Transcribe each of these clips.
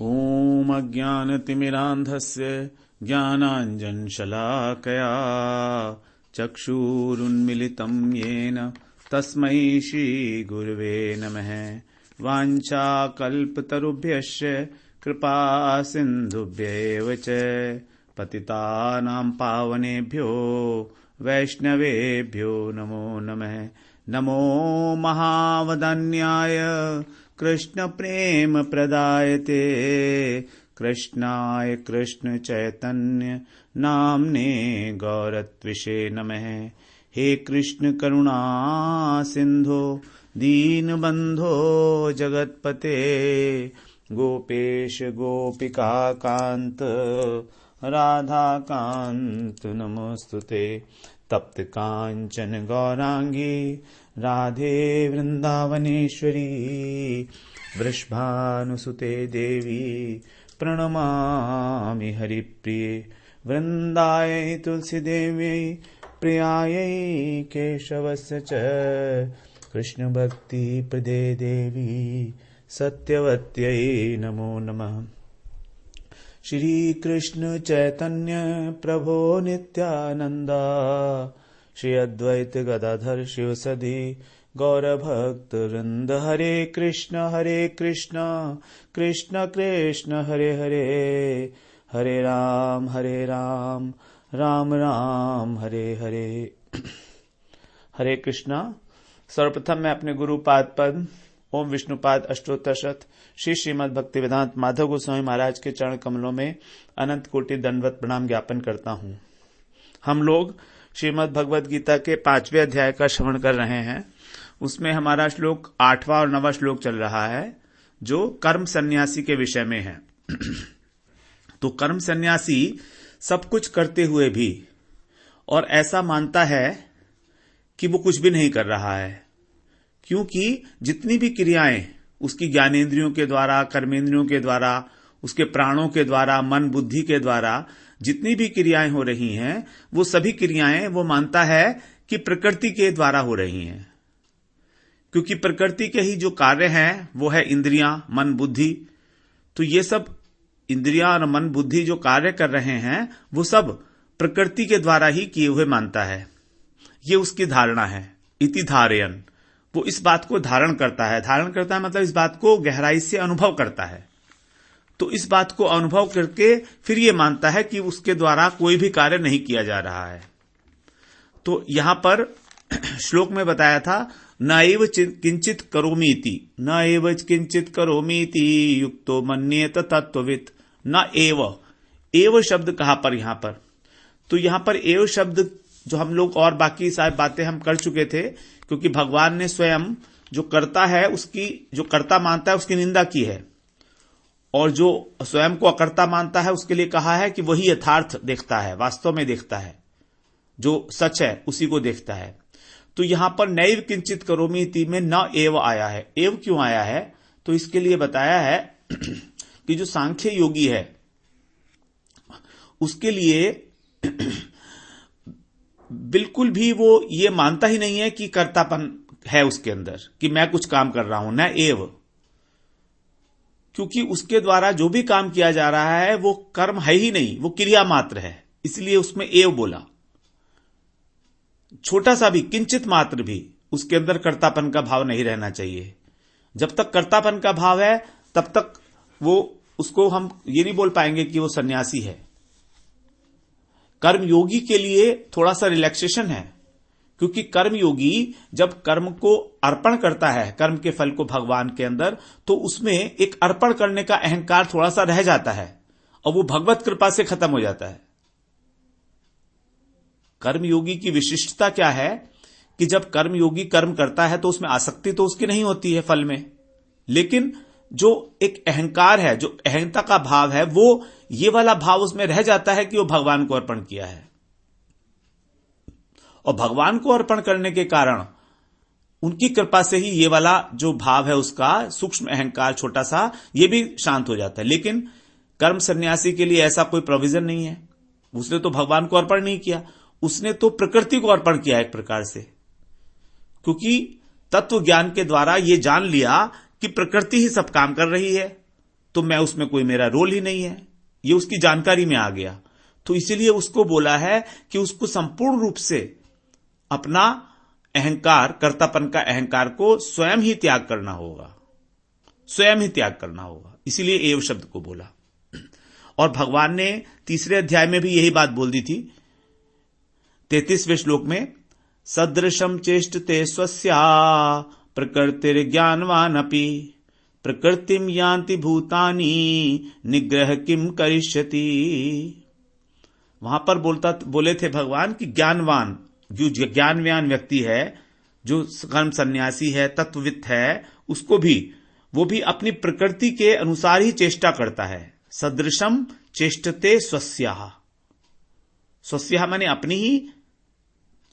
ॐ अज्ञानतिमिरान्धस्य ज्ञानाञ्जनशलाकया चक्षुरुन्मिलितं येन तस्मै श्रीगुरवे नमः। वाञ्छाकल्पतरुभ्यश्च कृपासिन्धुभ्यैव च पतितानां पावनेभ्यो वैष्णवेभ्यो नमो नमः। नमो महावदन्याय कृष्णप्रेमप्रदायते कृष्णाय कृष्णचैतन्य नाम्ने गौरत्विषे नमः। हे कृष्ण करुणा सिन्धो दीनबन्धो जगत्पते गोपेश गोपिकाकान्त राधाकान्त नमोस्तुते। तप्त कांचन गौरांगी राधे वृंदावनेश्वरी वृषभानुसुते देवी प्रणमामि हरिप्रिये। वृंदायै तुलसीदेव्यै प्रियायै केशवस्य च कृष्णभक्तिप्रदे देवी सत्यवत्यै नमो नमः। श्री कृष्ण चैतन्य प्रभो नित्यानंदा श्री अद्वैत गदाधर शिवसदि गौरभक्त वृंद। हरे कृष्ण कृष्ण कृष्ण हरे हरे हरे राम राम राम हरे हरे। हरे कृष्णा। सर्वप्रथम मैं अपने गुरु पाद पद्म ओम विष्णुपाद अष्टोत्तर शत श्री श्रीमद् भक्ति वेदांत माधव गोस्वामी महाराज के चरण कमलों में अनंत कोटि दंडवत प्रणाम ज्ञापन करता हूँ। हम लोग श्रीमद् भगवद गीता के 5वें अध्याय का श्रवण कर रहे हैं। उसमें हमारा श्लोक 8वां और 9वां श्लोक चल रहा है जो कर्म सन्यासी के विषय में है। तो कर्म सन्यासी सब कुछ करते हुए भी और ऐसा मानता है कि वो कुछ भी नहीं कर रहा है, क्योंकि जितनी भी क्रियाएं उसकी ज्ञानेंद्रियों के द्वारा, कर्मेंद्रियों के द्वारा, उसके प्राणों के द्वारा, मन बुद्धि के द्वारा जितनी भी क्रियाएं हो रही हैं, वो सभी क्रियाएं वो मानता है कि प्रकृति के द्वारा हो रही हैं। क्योंकि प्रकृति के ही जो कार्य हैं वो है इंद्रियां, मन, बुद्धि। तो ये सब इंद्रियां और मन बुद्धि जो कार्य कर रहे हैं वो सब प्रकृति के द्वारा ही किए हुए मानता है। ये उसकी धारणा है। इति धारयन्, वो इस बात को धारण करता है। धारण करता है मतलब इस बात को गहराई से अनुभव करता है। तो इस बात को अनुभव करके फिर ये मानता है कि उसके द्वारा कोई भी कार्य नहीं किया जा रहा है। तो यहां पर श्लोक में बताया था नैव किंचित करोमीति, न एव किंचित करोमीति युक्तो मन्येत तत्त्ववित्। न एव शब्द कहां पर, यहां पर तो यहां पर एव शब्द जो हम लोग और बाकी सारी बातें हम कर चुके थे, क्योंकि भगवान ने स्वयं जो करता है उसकी, जो कर्ता मानता है उसकी निंदा की है, और जो स्वयं को अकर्ता मानता है उसके लिए कहा है कि वही यथार्थ देखता है, वास्तव में देखता है, जो सच है उसी को देखता है। तो यहां पर नैव किंचित करोमीति में न एव आया है। एव क्यों आया है? तो इसके लिए बताया है कि जो सांख्य योगी है उसके लिए बिल्कुल भी वो ये मानता ही नहीं है कि कर्तापन है उसके अंदर, कि मैं कुछ काम कर रहा हूं, न एव। क्योंकि उसके द्वारा जो भी काम किया जा रहा है वो कर्म है ही नहीं, वो क्रिया मात्र है, इसलिए उसमें एव बोला। छोटा सा भी, किंचित मात्र भी उसके अंदर कर्तापन का भाव नहीं रहना चाहिए। जब तक कर्तापन का भाव है तब तक वो, उसको हम ये नहीं बोल पाएंगे कि वो सन्यासी है। कर्मयोगी के लिए थोड़ा सा रिलैक्सेशन है, क्योंकि कर्मयोगी जब कर्म को अर्पण करता है, कर्म के फल को भगवान के अंदर, तो उसमें एक अर्पण करने का अहंकार थोड़ा सा रह जाता है और वो भगवत कृपा से खत्म हो जाता है। कर्मयोगी की विशिष्टता क्या है कि जब कर्मयोगी कर्म करता है तो उसमें आसक्ति तो उसकी नहीं होती है फल में, लेकिन जो एक अहंकार है, जो अहंता का भाव है, वो ये वाला भाव उसमें रह जाता है कि वो भगवान को अर्पण किया है। और भगवान को अर्पण करने के कारण उनकी कृपा से ही ये वाला जो भाव है उसका सूक्ष्म अहंकार छोटा सा, ये भी शांत हो जाता है। लेकिन कर्म सन्यासी के लिए ऐसा कोई प्रोविजन नहीं है। उसने तो भगवान को अर्पण नहीं किया, उसने तो प्रकृति को अर्पण किया एक प्रकार से, क्योंकि तत्व ज्ञान के द्वारा ये जान लिया कि प्रकृति ही सब काम कर रही है, तो मैं उसमें कोई मेरा रोल ही नहीं है, ये उसकी जानकारी में आ गया। तो इसीलिए उसको बोला है कि उसको संपूर्ण रूप से अपना अहंकार, कर्तापन का अहंकार को स्वयं ही त्याग करना होगा, स्वयं ही त्याग करना होगा। इसीलिए एव शब्द को बोला। और भगवान ने तीसरे अध्याय में भी यही बात बोल दी थी, 33वें श्लोक में, सदृशम चेष्टते स्वस्या प्रकृतिर्ज्ञानवान अपि प्रकृतिम यान्ति भूतानि निग्रह किम करिष्यति। वहां पर बोले थे भगवान कि ज्ञानवान, जो ज्ञानवान व्यक्ति है, जो कर्म सन्यासी है, तत्वविद है, उसको भी, वो भी अपनी प्रकृति के अनुसार ही चेष्टा करता है। सदृशम चेष्टते स्वस्याः, स्वस्याः माने अपनी ही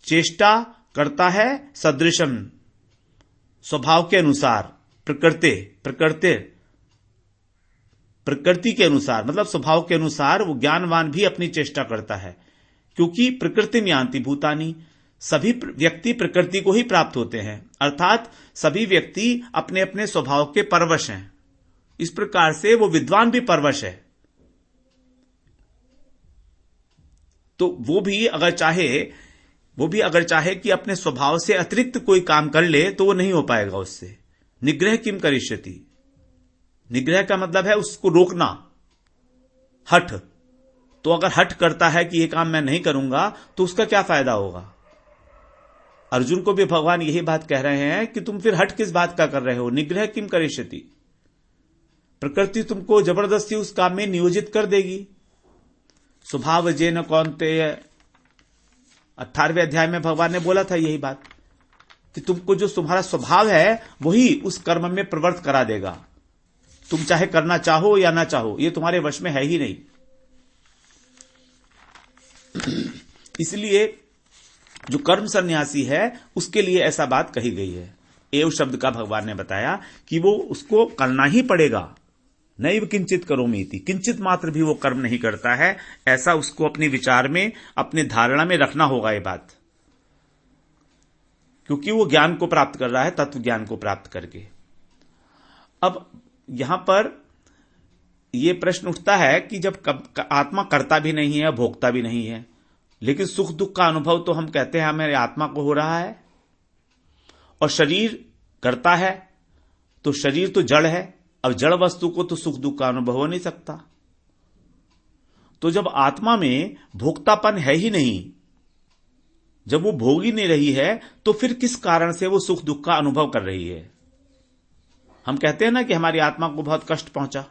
चेष्टा करता है, सदृशम स्वभाव के अनुसार, प्रकृति के अनुसार, मतलब स्वभाव के अनुसार वो ज्ञानवान भी अपनी चेष्टा करता है। क्योंकि प्रकृति में यान्ति भूतानि, सभी व्यक्ति प्रकृति को ही प्राप्त होते हैं, अर्थात सभी व्यक्ति अपने अपने स्वभाव के परवश हैं। इस प्रकार से वो विद्वान भी परवश है। तो वो भी अगर चाहे कि अपने स्वभाव से अतिरिक्त कोई काम कर ले तो वो नहीं हो पाएगा उससे। निग्रह किम करिष्यति, निग्रह का मतलब है उसको रोकना, हठ। तो अगर हठ करता है कि ये काम मैं नहीं करूंगा तो उसका क्या फायदा होगा। अर्जुन को भी भगवान यही बात कह रहे हैं कि तुम फिर हठ किस बात का कर रहे हो, निग्रह किम करिष्यति। प्रकृति तुमको जबरदस्ती उस काम में नियोजित कर देगी। स्वभाव जेन कौन्तेय, 18वें अध्याय में भगवान ने बोला था यही बात कि तुमको जो तुम्हारा स्वभाव है वही उस कर्म में प्रवृत्त करा देगा। तुम चाहे करना चाहो या ना चाहो, ये तुम्हारे वश में है ही नहीं। इसलिए जो कर्म सन्यासी है उसके लिए ऐसा बात कही गई है। एव शब्द का भगवान ने बताया कि वो उसको करना ही पड़ेगा। नैव किंचित करोमि इति, किंचित मात्र भी वो कर्म नहीं करता है, ऐसा उसको अपने विचार में, अपने धारणा में रखना होगा ये बात। क्योंकि वो ज्ञान को प्राप्त कर रहा है, तत्व ज्ञान को प्राप्त करके। अब यहां पर यह प्रश्न उठता है कि जब आत्मा करता भी नहीं है, भोगता भी नहीं है, लेकिन सुख दुख का अनुभव तो हम कहते हैं हमारे आत्मा को हो रहा है, और शरीर करता है, तो शरीर तो जड़ है। अब जड़ वस्तु को तो सुख दुख का अनुभव हो नहीं सकता। तो जब आत्मा में भोक्तापन है ही नहीं, जब वो भोग ही नहीं रही है, तो फिर किस कारण से वो सुख दुख का अनुभव कर रही है। हम कहते हैं ना कि हमारी आत्मा को बहुत कष्ट पहुंचा,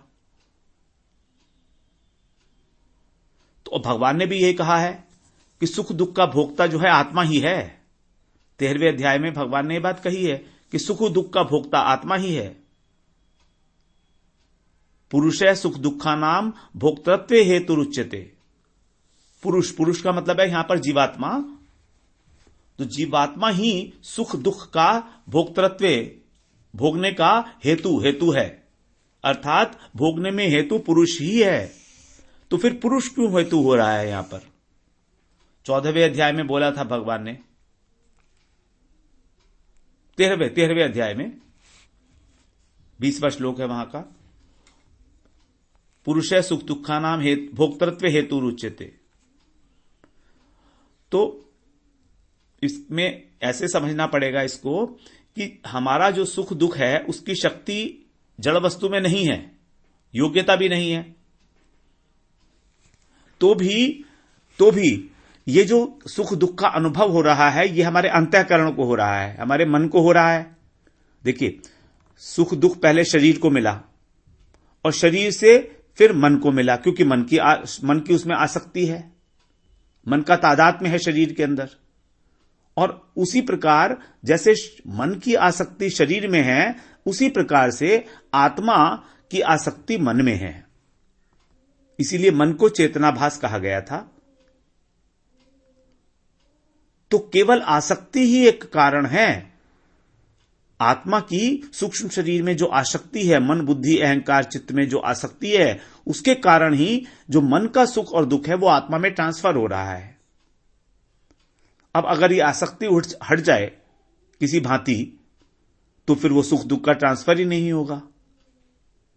तो भगवान ने भी यही कहा है कि सुख दुख का भोक्ता जो है आत्मा ही है। 13वें अध्याय में भगवान ने यह बात कही है कि सुख दुख का भोक्ता आत्मा ही है। पुरुषै सुख दुखा नाम भोक्तृत्व हेतु रुच्यते। पुरुष का मतलब है यहां पर जीवात्मा। तो जीवात्मा ही सुख दुख का भोक्तृत्व, भोगने का हेतु है, अर्थात भोगने में हेतु पुरुष ही है। तो फिर पुरुष क्यों हेतु हो रहा है यहां पर। 14वें अध्याय में बोला था भगवान ने, 13वें अध्याय में 20वां श्लोक है वहां का, पुरुषै सुख दुखा नाम भोक्तृत्व हेतु रुच्यते। तो इसमें ऐसे समझना पड़ेगा इसको कि हमारा जो सुख दुख है उसकी शक्ति जड़ वस्तु में नहीं है, योग्यता भी नहीं है। तो भी ये जो सुख दुख का अनुभव हो रहा है ये हमारे अंतःकरण को हो रहा है, हमारे मन को हो रहा है। देखिए, सुख दुख पहले शरीर को मिला और शरीर से फिर मन को मिला, क्योंकि मन की उसमें आसक्ति है, मन का तादात्म्य है शरीर के अंदर। और उसी प्रकार जैसे मन की आसक्ति शरीर में है, उसी प्रकार से आत्मा की आसक्ति मन में है। इसीलिए मन को चेतनाभास कहा गया था। तो केवल आसक्ति ही एक कारण है। आत्मा की सूक्ष्म शरीर में जो आसक्ति है, मन बुद्धि अहंकार चित्त में जो आसक्ति है, उसके कारण ही जो मन का सुख और दुख है वो आत्मा में ट्रांसफर हो रहा है। अब अगर ये आसक्ति हट जाए किसी भांति, तो फिर वो सुख दुख का ट्रांसफर ही नहीं होगा।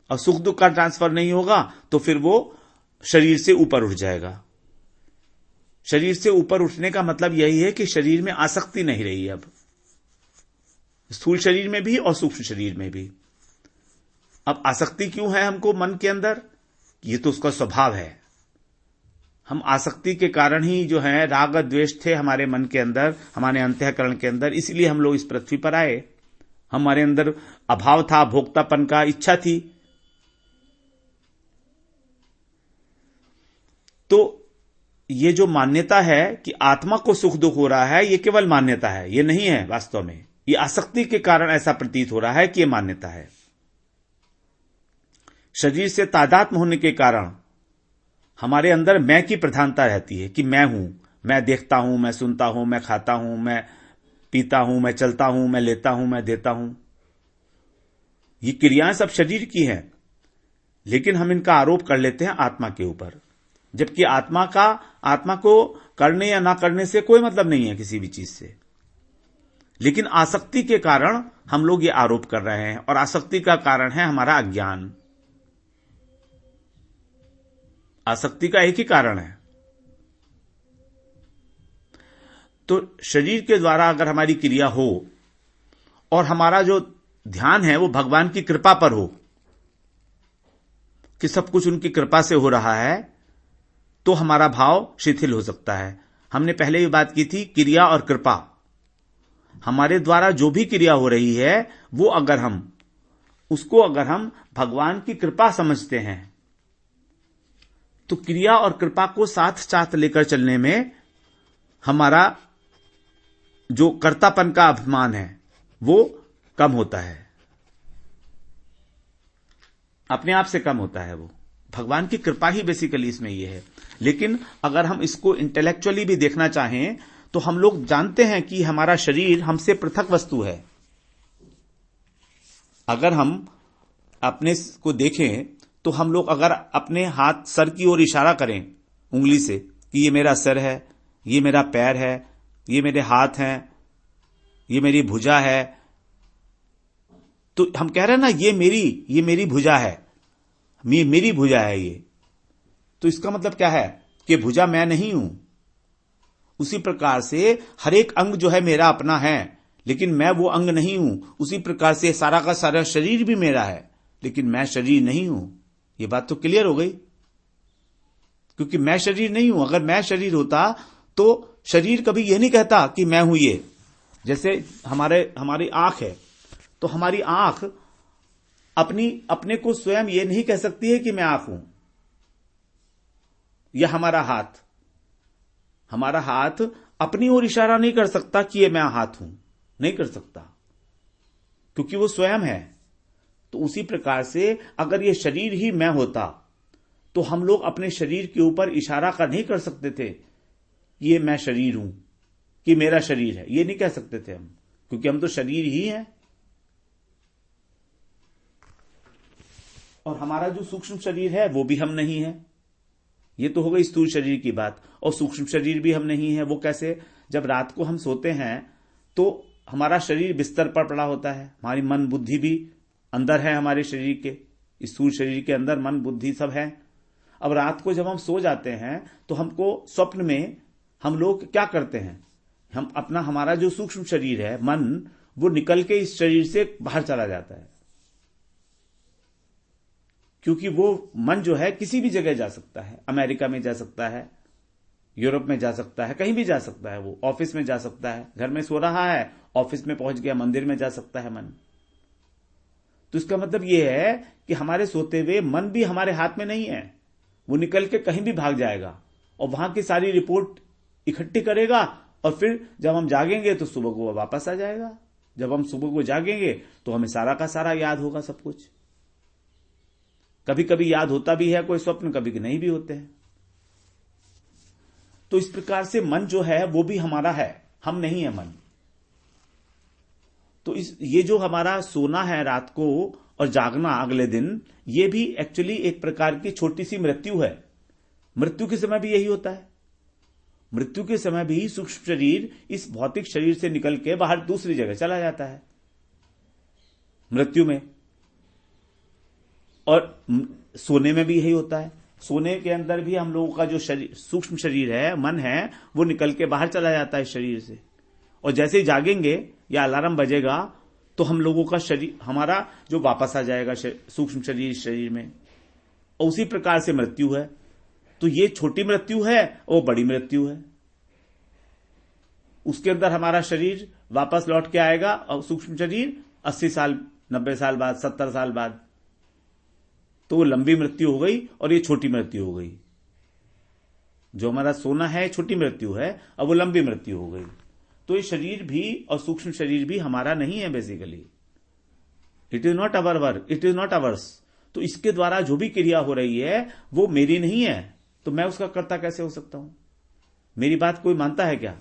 और सुख दुख का ट्रांसफर नहीं होगा तो फिर वो शरीर से ऊपर उठ जाएगा। शरीर से ऊपर उठने का मतलब यही है कि शरीर में आसक्ति नहीं रही अब, स्थूल शरीर में भी और सूक्ष्म शरीर में भी। अब आसक्ति क्यों है हमको मन के अंदर? ये तो उसका स्वभाव है। हम आसक्ति के कारण ही जो है राग द्वेष थे हमारे मन के अंदर, हमारे अंतःकरण के अंदर, इसलिए हम लोग इस पृथ्वी पर आए। हमारे अंदर अभाव था, भोक्तापन का इच्छा थी। तो ये जो मान्यता है कि आत्मा को सुख दुख हो रहा है, ये केवल मान्यता है, ये नहीं है वास्तव में। ये आसक्ति के कारण ऐसा प्रतीत हो रहा है कि ये मान्यता है। शरीर से तादात्म्य होने के कारण हमारे अंदर मैं की प्रधानता रहती है कि मैं हूं, मैं देखता हूं, मैं सुनता हूं, मैं खाता हूं, मैं पीता हूं, मैं चलता हूं, मैं लेता हूं, मैं देता हूं। ये क्रियाएं सब शरीर की हैं, लेकिन हम इनका आरोप कर लेते हैं आत्मा के ऊपर, जबकि आत्मा को करने या ना करने से कोई मतलब नहीं है किसी भी चीज से। लेकिन आसक्ति के कारण हम लोग ये आरोप कर रहे हैं, और आसक्ति का कारण है हमारा अज्ञान। आसक्ति का एक ही कारण है। तो शरीर के द्वारा अगर हमारी क्रिया हो और हमारा जो ध्यान है वो भगवान की कृपा पर हो कि सब कुछ उनकी कृपा से हो रहा है, तो हमारा भाव शिथिल हो सकता है। हमने पहले भी बात की थी, क्रिया और कृपा। हमारे द्वारा जो भी क्रिया हो रही है वो अगर हम भगवान की कृपा समझते हैं, तो क्रिया और कृपा को साथ साथ लेकर चलने में हमारा जो कर्तापन का अभिमान है वो कम होता है, अपने आप से कम होता है। वो भगवान की कृपा ही बेसिकली इसमें ये है। लेकिन अगर हम इसको इंटेलेक्चुअली भी देखना चाहें तो हम लोग जानते हैं कि हमारा शरीर हमसे पृथक वस्तु है। अगर हम अपने को देखें तो हम लोग अगर अपने हाथ सर की ओर इशारा करें उंगली से कि ये मेरा सर है, ये मेरा पैर है, ये मेरे हाथ हैं, ये मेरी भुजा है, तो हम कह रहे हैं ना ये मेरी भुजा है, मेरी भुजा है ये। तो इसका मतलब क्या है कि भुजा मैं नहीं हूं। उसी प्रकार से हर एक अंग जो है मेरा अपना है, लेकिन मैं वो अंग नहीं हूं। उसी प्रकार से सारा का सारा शरीर भी मेरा है, लेकिन मैं शरीर नहीं हूं। ये बात तो क्लियर हो गई, क्योंकि मैं शरीर नहीं हूं। अगर मैं शरीर होता तो शरीर कभी यह नहीं कहता कि मैं हूं ये। जैसे हमारी आंख है, तो हमारी आंख अपने को स्वयं ये नहीं कह सकती है कि मैं आंख हूं। या हमारा हाथ अपनी ओर इशारा नहीं कर सकता कि ये मैं हाथ हूं, नहीं कर सकता, क्योंकि वो स्वयं है। तो उसी प्रकार से अगर ये शरीर ही मैं होता तो हम लोग अपने शरीर के ऊपर इशारा कर नहीं कर सकते थे कि ये मैं शरीर हूं, कि मेरा शरीर है, ये नहीं कह सकते थे हम, क्योंकि हम तो शरीर ही हैं। और हमारा जो सूक्ष्म शरीर है वो भी हम नहीं है। ये तो हो गई स्थूल शरीर की बात। और सूक्ष्म शरीर भी हम नहीं है। वो कैसे? जब रात को हम सोते हैं तो हमारा शरीर बिस्तर पर पड़ा होता है, हमारी मन बुद्धि भी अंदर है हमारे शरीर के, स्थूल शरीर के अंदर मन बुद्धि सब है। अब रात को जब हम सो जाते हैं तो हमको स्वप्न में हम लोग क्या करते हैं, हम हमारा जो सूक्ष्म शरीर है मन, वो निकल के इस शरीर से बाहर चला जाता है, क्योंकि वो मन जो है किसी भी जगह जा सकता है। अमेरिका में जा सकता है, यूरोप में जा सकता है, कहीं भी जा सकता है। वो ऑफिस में जा सकता है, घर में सो रहा है, ऑफिस में पहुंच गया, मंदिर में जा सकता है मन। तो इसका मतलब यह है कि हमारे सोते हुए मन भी हमारे हाथ में नहीं है। वो निकल के कहीं भी भाग जाएगा और वहां की सारी रिपोर्ट इकट्ठी करेगा, और फिर जब हम जागेंगे तो सुबह को वापस आ जाएगा। जब हम सुबह को जागेंगे तो हमें सारा का सारा याद होगा सब कुछ। कभी कभी याद होता भी है कोई स्वप्न, कभी नहीं भी होते हैं। तो इस प्रकार से मन जो है वो भी हमारा है, हम नहीं है मन। तो ये जो हमारा सोना है रात को और जागना अगले दिन, ये भी एक्चुअली एक प्रकार की छोटी सी मृत्यु है। मृत्यु के समय भी यही होता है। मृत्यु के समय भी सूक्ष्म शरीर इस भौतिक शरीर से निकल के बाहर दूसरी जगह चला जाता है मृत्यु में। और सोने में भी यही होता है। सोने के अंदर भी हम लोगों का जो शरीर, सूक्ष्म शरीर है, मन है, वो निकल के बाहर चला जाता है शरीर से। और जैसे ही जागेंगे या अलार्म बजेगा तो हम लोगों का शरीर, हमारा जो वापस आ जाएगा सूक्ष्म शरीर में। और उसी प्रकार से मृत्यु है। तो ये छोटी मृत्यु है और बड़ी मृत्यु है। उसके अंदर हमारा शरीर वापस लौट के आएगा और सूक्ष्म शरीर 80 साल, 90 साल बाद, 70 साल बाद। तो वो लंबी मृत्यु हो गई और ये छोटी मृत्यु हो गई। जो हमारा सोना है छोटी मृत्यु है, अब वो लंबी मृत्यु हो गई। तो ये शरीर भी और सूक्ष्म शरीर भी हमारा नहीं है basically. It is not our work, it is not ours. तो इसके द्वारा जो भी क्रिया हो रही है वो मेरी नहीं है, तो मैं उसका कर्ता कैसे हो सकता हूं? मेरी बात कोई मानता है क्या?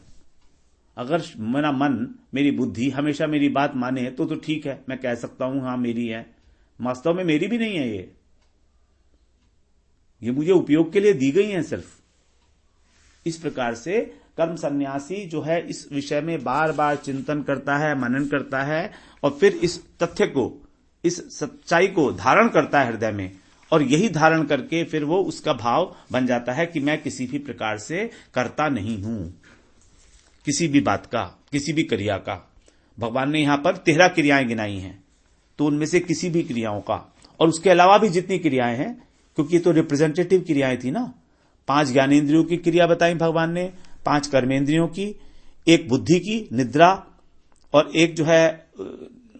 अगर मेरा मन, मेरी बुद्धि हमेशा मेरी बात माने तो ठीक है, मैं कह सकता हूं हाँ मेरी है। वास्तव में मेरी भी नहीं है ये मुझे उपयोग के लिए दी गई है सिर्फ। इस प्रकार से कर्म सन्यासी जो है इस विषय में बार बार चिंतन करता है, मनन करता है और फिर इस तथ्य को, इस सच्चाई को धारण करता है हृदय में। और यही धारण करके फिर वो उसका भाव बन जाता है कि मैं किसी भी प्रकार से करता नहीं हूं, किसी भी बात का, किसी भी क्रिया का। भगवान ने यहां पर 13 क्रियाएं गिनाई हैं, तो उनमें से किसी भी क्रियाओं का, और उसके अलावा भी जितनी क्रियाएं हैं, क्योंकि ये तो रिप्रेजेंटेटिव क्रियाएं थी ना। 5 ज्ञानेंद्रियों की क्रिया बताई भगवान ने, 5 कर्मेंद्रियों की, एक बुद्धि की निद्रा, और एक जो है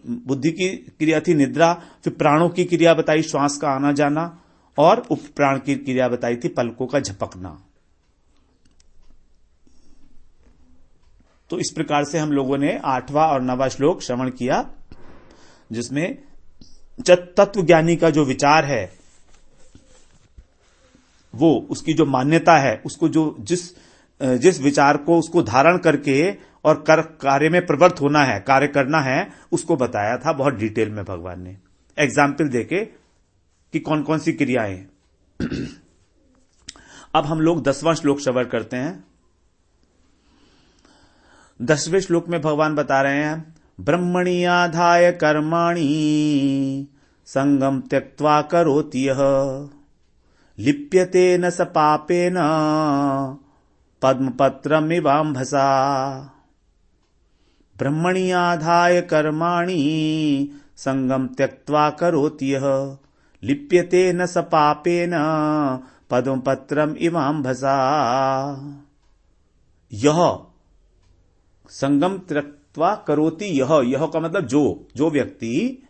बुद्धि की क्रिया थी निद्रा। फिर प्राणों की क्रिया बताई, श्वास का आना जाना, और उपप्राण की क्रिया बताई थी पलकों का झपकना। तो इस प्रकार से हम लोगों ने 8वां और 9वां श्लोक श्रवण किया, जिसमें तत्वज्ञानी का जो विचार है, वो उसकी जो मान्यता है, उसको जो जिस विचार को उसको धारण करके और कार्य में प्रवृत्त होना है, कार्य करना है, उसको बताया था बहुत डिटेल में भगवान ने, एग्जाम्पल देके कि कौन कौन सी क्रियाएं। अब हम लोग 10वां श्लोक श्रवण करते हैं। 10वें श्लोक में भगवान बता रहे हैं, ब्रह्मणि आधाय कर्माणि संगम त्यक्त्वा करोति यः लिप्यते न स पापेन पद्मपत्रमिवाम्भसा। ब्रह्मणि आधाय कर्माणि संगम त्यक्त्वा करोति यः लिप्यते न स पापेन पद्मपत्रमिवाम्भसा। यह संगम त्यक्त्वा करोति यह का मतलब जो व्यक्ति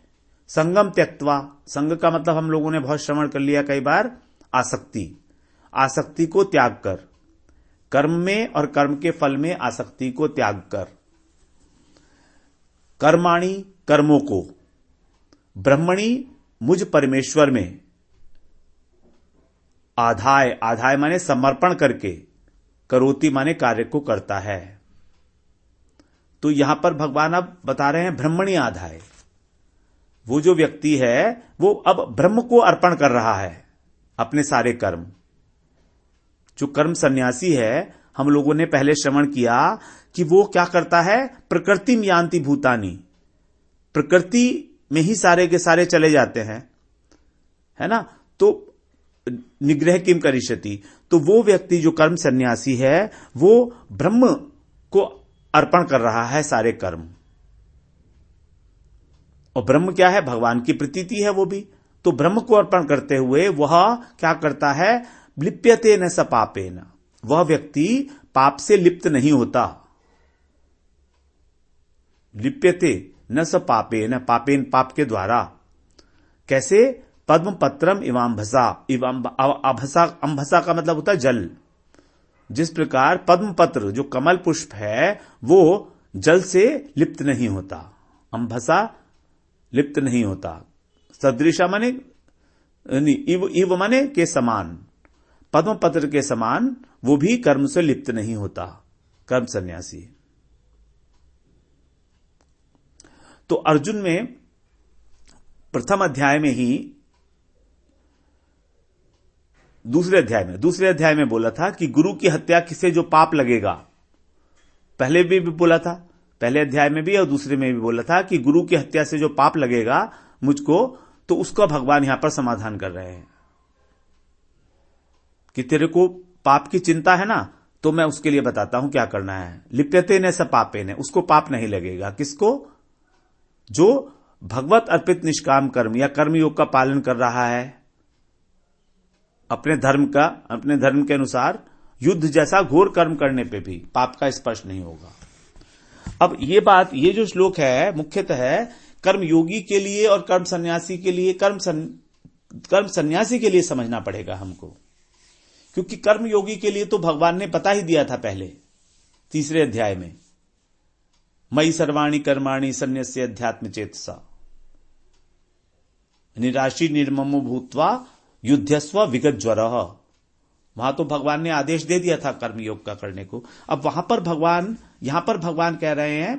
संगम त्यक्त्वा, संग का मतलब हम लोगों ने बहुत श्रवण कर लिया कई बार, आसक्ति को त्याग कर, कर्म में और कर्म के फल में आसक्ति को त्याग कर, कर्माणि कर्मों को, ब्रह्मणि मुझ परमेश्वर में, आधाय माने समर्पण करके, करोति माने कार्य को करता है। तो यहां पर भगवान अब बता रहे हैं ब्रह्मणि आधाय, वो जो व्यक्ति है वो अब ब्रह्म को अर्पण कर रहा है अपने सारे कर्म। जो कर्म सन्यासी है, हम लोगों ने पहले श्रवण किया कि वो क्या करता है, प्रकृति में यान्ति भूतानि, प्रकृति में ही सारे के सारे चले जाते हैं, है ना। तो निग्रह किम करिष्यति, तो वो व्यक्ति जो कर्म सन्यासी है वो ब्रह्म को अर्पण कर रहा है सारे कर्म। और ब्रह्म क्या है, भगवान की प्रतीति है वो भी। तो ब्रह्म को अर्पण करते हुए वह क्या करता है, लिप्यते न स पापेन, वह व्यक्ति पाप से लिप्त नहीं होता। लिप्यते न स पापेन, पापेन पाप के द्वारा। कैसे, पद्म पत्रम इवाम्भसा, अम्भसा का मतलब होता है जल। जिस प्रकार पद्म पत्र जो कमल पुष्प है वो जल से लिप्त नहीं होता, अम्भसा लिप्त नहीं होता। सदृशा माने इव माने के समान, पद्म पत्र के समान वो भी कर्म से लिप्त नहीं होता, कर्म सन्यासी। तो अर्जुन में प्रथम अध्याय में ही दूसरे अध्याय में बोला था कि गुरु की हत्या से जो पाप लगेगा, पहले भी बोला था, पहले अध्याय में भी और दूसरे में भी बोला था कि गुरु की हत्या से जो पाप लगेगा मुझको, तो उसका भगवान यहां पर समाधान कर रहे हैं कि तेरे को पाप की चिंता है ना, तो मैं उसके लिए बताता हूं क्या करना है। लिप्यते न स पापे ने, उसको पाप नहीं लगेगा। किसको? जो भगवत अर्पित निष्काम कर्म या कर्मयोग का पालन कर रहा है, अपने धर्म के अनुसार युद्ध जैसा घोर कर्म करने पे भी पाप का स्पर्श नहीं होगा। अब ये जो श्लोक है मुख्यतः कर्मयोगी के लिए और कर्म सन्यासी के लिए, कर्म सन्यासी के लिए समझना पड़ेगा हमको, क्योंकि कर्मयोगी के लिए तो भगवान ने बता ही दिया था पहले 3 अध्याय में, मयि सर्वाणि कर्माणि सन्न्यस्य अध्यात्म चेतसा निराशी निर्ममो भूत्वा युद्धस्व विगत ज्वरः। वहां तो भगवान ने आदेश दे दिया था कर्मयोग का करने को। अब यहां पर भगवान कह रहे हैं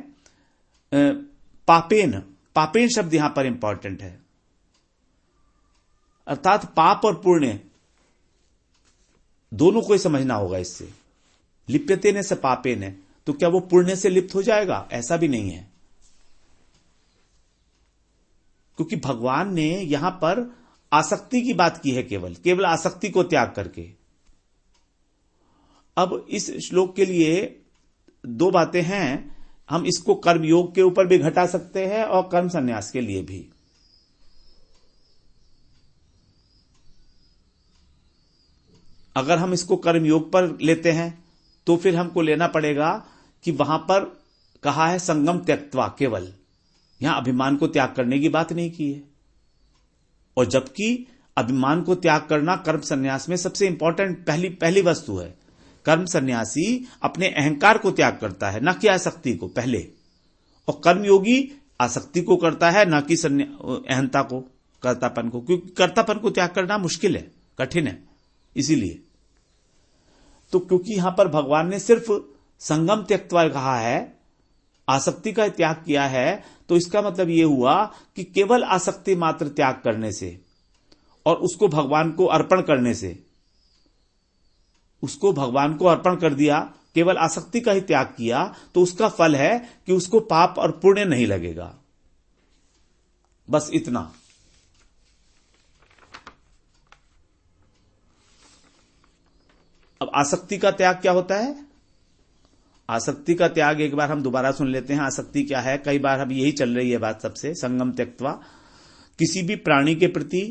पापेन शब्द यहां पर इंपॉर्टेंट है, अर्थात पाप और पुण्य दोनों को ही समझना होगा इससे। लिप्यते ने से पापे ने, तो क्या वो पुण्य से लिप्त हो जाएगा? ऐसा भी नहीं है, क्योंकि भगवान ने यहां पर आसक्ति की बात की है, केवल आसक्ति को त्याग करके। अब इस श्लोक के लिए 2 बातें हैं, हम इसको कर्मयोग के ऊपर भी घटा सकते हैं और कर्म संन्यास के लिए भी। अगर हम इसको कर्मयोग पर लेते हैं तो फिर हमको लेना पड़ेगा कि वहां पर कहा है संगम त्यक्त्वा, केवल यहां अभिमान को त्याग करने की बात नहीं की है। और जबकि अभिमान को त्याग करना कर्म संन्यास में सबसे इंपॉर्टेंट पहली वस्तु है। कर्म सन्यासी अपने अहंकार को त्याग करता है, न कि आसक्ति को पहले, और कर्मयोगी आसक्ति को करता है, न कि अहंता को, कर्तापन को, क्योंकि कर्तापन को त्याग करना मुश्किल है, कठिन है। इसीलिए तो क्योंकि यहां पर भगवान ने सिर्फ संगम त्यक्त्वा कहा है, आसक्ति का त्याग किया है, तो इसका मतलब यह हुआ कि केवल आसक्ति मात्र त्याग करने से और उसको भगवान को अर्पण करने से, उसको भगवान को अर्पण कर दिया, केवल आसक्ति का ही त्याग किया, तो उसका फल है कि उसको पाप और पुण्य नहीं लगेगा। बस इतना। अब आसक्ति का त्याग क्या होता है? आसक्ति का त्याग एक बार हम दोबारा सुन लेते हैं। आसक्ति क्या है? कई बार अब यही चल रही है बात सबसे। संगम त्यक्त्वा, किसी भी प्राणी के प्रति,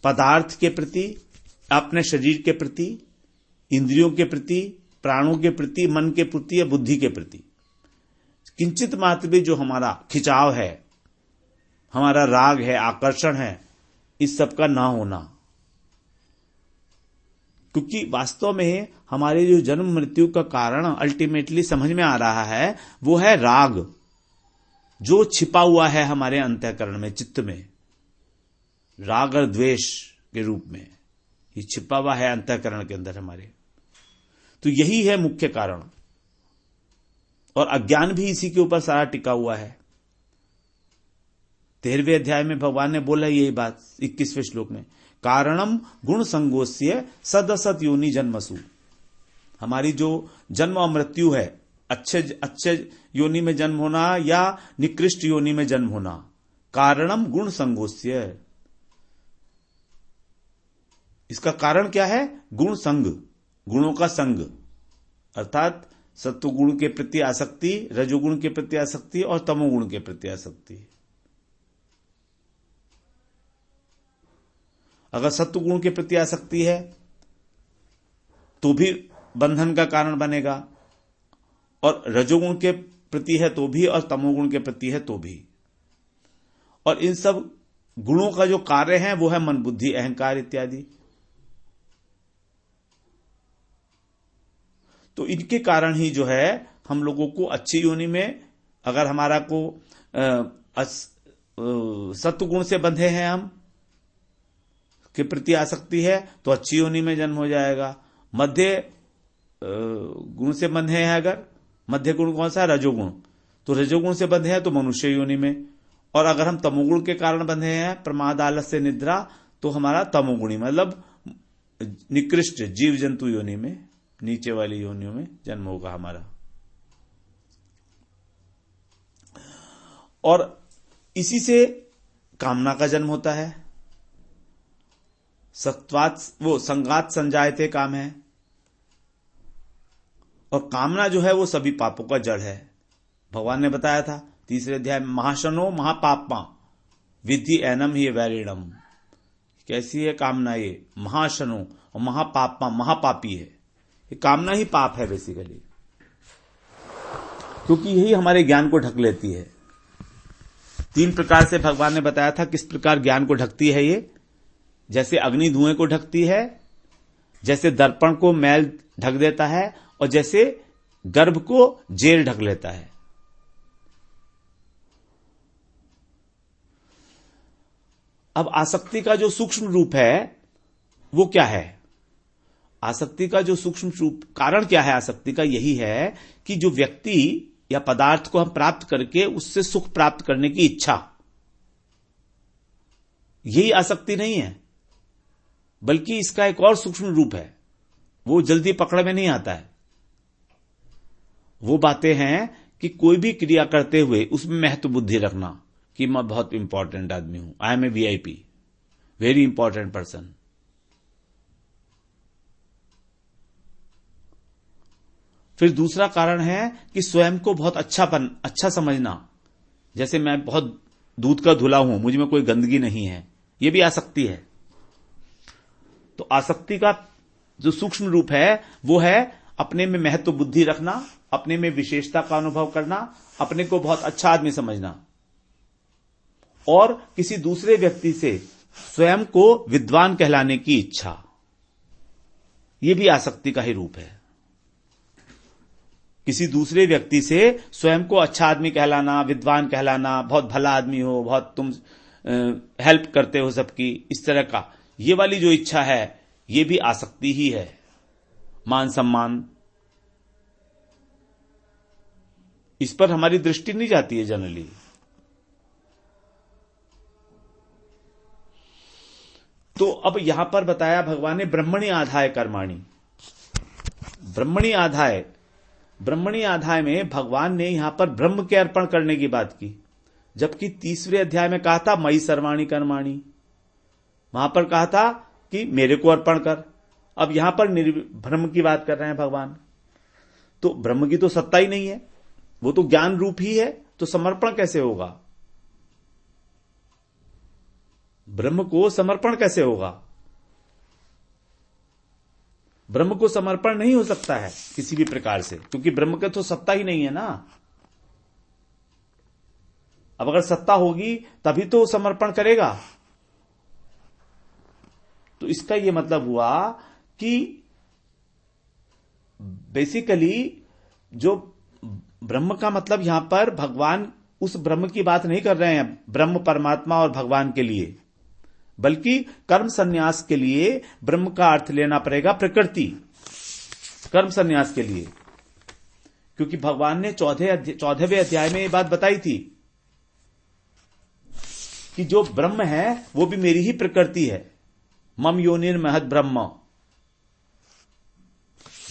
पदार्थ के प्रति, अपने शरीर के प्रति, इंद्रियों के प्रति, प्राणों के प्रति, मन के प्रति या बुद्धि के प्रति किंचित मात्र भी जो हमारा खिंचाव है, हमारा राग है, आकर्षण है, इस सब का ना होना। क्योंकि वास्तव में हमारे जो जन्म मृत्यु का कारण अल्टीमेटली समझ में आ रहा है, वो है राग, जो छिपा हुआ है हमारे अंतःकरण में, चित्त में, राग और द्वेष के रूप में ये छिपा हुआ है अंतःकरण के अंदर हमारे। तो यही है मुख्य कारण, और अज्ञान भी इसी के ऊपर सारा टिका हुआ है। 13वें अध्याय में भगवान ने बोला यही बात 21वें श्लोक में, कारणम गुण संगोस्य सदसत योनि जन्मसु। हमारी जो जन्म और मृत्यु है, अच्छे योनि में जन्म होना या निकृष्ट योनि में जन्म होना, कारणम गुण संगोस्य, इसका कारण क्या है? गुण संग, गुणों का संग, अर्थात सत्वगुण के प्रति आसक्ति, रजोगुण के प्रति आसक्ति और तमोगुण के प्रति आसक्ति। अगर सत्वगुण के प्रति आसक्ति है तो भी बंधन का कारण बनेगा, और रजोगुण के प्रति है तो भी, और तमोगुण के प्रति है तो भी। और इन सब गुणों का जो कार्य है वो है मन, बुद्धि, अहंकार इत्यादि। तो इनके कारण ही जो है हम लोगों को अच्छी योनि में, अगर हमारा को सत्वगुण से बंधे हैं हम के प्रति आसक्ति है तो अच्छी योनि में जन्म हो जाएगा। मध्य गुण से बंधे हैं, अगर मध्य गुण कौन सा है? रजोगुण, तो रजोगुण से बंधे हैं तो मनुष्य योनि में। और अगर हम तमोगुण के कारण बंधे हैं, प्रमाद, आलस्य, निद्रा, तो हमारा तमोगुणी मतलब निकृष्ट जीव जंतु योनि में, नीचे वाली योनियों में जन्म होगा हमारा। और इसी से कामना का जन्म होता है। सत्वात वो संगात संजायते काम है, और कामना जो है वो सभी पापों का जड़ है। भगवान ने बताया था 3 अध्याय में, महाशनो महापापमा विद्धि एनम ही वैरिणम। कैसी है कामना? ये महाशनो और महापापमा, महापापी है। ये कामना ही पाप है बेसिकली, क्योंकि यही हमारे ज्ञान को ढक लेती है। 3 प्रकार से भगवान ने बताया था किस प्रकार ज्ञान को ढकती है ये। जैसे अग्नि धुएं को ढकती है, जैसे दर्पण को मैल ढक देता है, और जैसे गर्भ को जेल ढक लेता है। अब आसक्ति का जो सूक्ष्म रूप है वो क्या है? आसक्ति का जो सूक्ष्म रूप, कारण क्या है आसक्ति का? यही है कि जो व्यक्ति या पदार्थ को हम प्राप्त करके उससे सुख प्राप्त करने की इच्छा, यही आसक्ति नहीं है, बल्कि इसका एक और सूक्ष्म रूप है। वो जल्दी पकड़ में नहीं आता है। वो बातें हैं कि कोई भी क्रिया करते हुए उसमें महत्व बुद्धि रखना कि मैं बहुत इंपॉर्टेंट आदमी हूं, I am a VIP, very important person. फिर दूसरा कारण है कि स्वयं को बहुत अच्छा समझना। जैसे मैं बहुत दूध का धुला हूं, मुझ में कोई गंदगी नहीं है, यह भी आसक्ति है। तो आसक्ति का जो सूक्ष्म रूप है वो है अपने में महत्व बुद्धि रखना, अपने में विशेषता का अनुभव करना, अपने को बहुत अच्छा आदमी समझना, और किसी दूसरे व्यक्ति से स्वयं को विद्वान कहलाने की इच्छा। यह भी आसक्ति का ही रूप है। किसी दूसरे व्यक्ति से स्वयं को अच्छा आदमी कहलाना, विद्वान कहलाना, बहुत भला आदमी हो, बहुत तुम हेल्प करते हो सबकी, इस तरह का ये वाली जो इच्छा है ये भी आसक्ति ही है। मान सम्मान, इस पर हमारी दृष्टि नहीं जाती है जनरली। तो अब यहां पर बताया भगवान ने ब्रह्मणि आधाय कर्माणि। ब्रह्मणि आधाय, ब्रह्मणि आधाय में भगवान ने यहां पर ब्रह्म के अर्पण करने की बात की, जबकि 3वें अध्याय में कहा था मयि सर्वाणि कर्माणि। वहां पर कहा था कि मेरे को अर्पण कर। अब यहां पर ब्रह्म की बात कर रहे हैं भगवान। तो ब्रह्म की तो सत्ता ही नहीं है, वो तो ज्ञान रूप ही है, तो समर्पण कैसे होगा? ब्रह्म को समर्पण कैसे होगा? ब्रह्म को समर्पण नहीं हो सकता है किसी भी प्रकार से, क्योंकि ब्रह्म का तो सत्ता ही नहीं है ना। अब अगर सत्ता होगी तभी तो समर्पण करेगा। तो इसका यह मतलब हुआ कि बेसिकली जो ब्रह्म का मतलब यहां पर भगवान उस ब्रह्म की बात नहीं कर रहे हैं, ब्रह्म परमात्मा और भगवान के लिए, बल्कि कर्म संन्यास के लिए ब्रह्म का अर्थ लेना पड़ेगा प्रकृति, कर्म संन्यास के लिए। क्योंकि भगवान ने 14वें अध्याय में ये बात बताई थी कि जो ब्रह्म है वो भी मेरी ही प्रकृति है। मम योनिर महद ब्रह्म,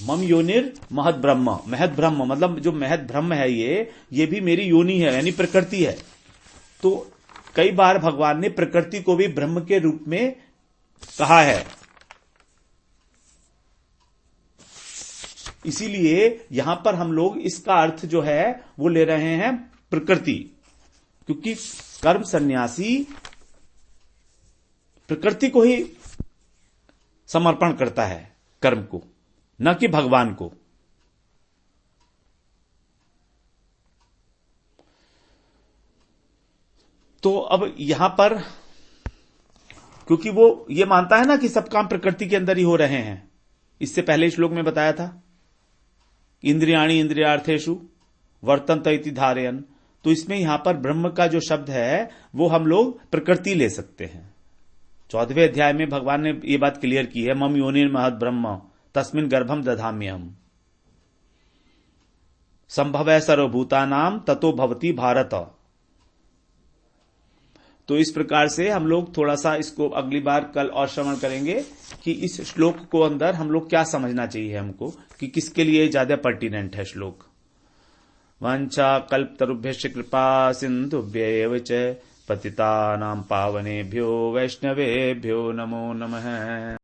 मम योनिर महद ब्रह्म, महद ब्रह्म मतलब जो महद ब्रह्म है ये भी मेरी योनि है, यानी प्रकृति है। तो कई बार भगवान ने प्रकृति को भी ब्रह्म के रूप में कहा है। इसीलिए यहां पर हम लोग इसका अर्थ जो है वो ले रहे हैं प्रकृति, क्योंकि कर्म सन्यासी प्रकृति को ही समर्पण करता है, कर्म को, न कि भगवान को। तो अब यहां पर क्योंकि वो ये मानता है ना कि सब काम प्रकृति के अंदर ही हो रहे हैं, इससे पहले श्लोक में बताया था इंद्रियाणि इंद्रियार्थेषु वर्तन्त इति धारयन्। तो इसमें यहां पर ब्रह्म का जो शब्द है वो हम लोग प्रकृति ले सकते हैं। 14वें अध्याय में भगवान ने ये बात क्लियर की है, मम योनिर महद ब्रह्म तस्मिन् गर्भम दधाम्यहम् संभवः सर्वभूतानां ततो भवति भारत। तो इस प्रकार से हम लोग थोड़ा सा इसको अगली बार कल और श्रवण करेंगे कि इस श्लोक को अंदर हम लोग क्या समझना चाहिए हमको, कि किसके लिए ज्यादा पर्टिनेंट है श्लोक। वांछा कल्पतरुभ्यश्च कृपा सिंधुभ्यैव च पतितानां पावनेभ्यो वैष्णवेभ्यो नमो नमः।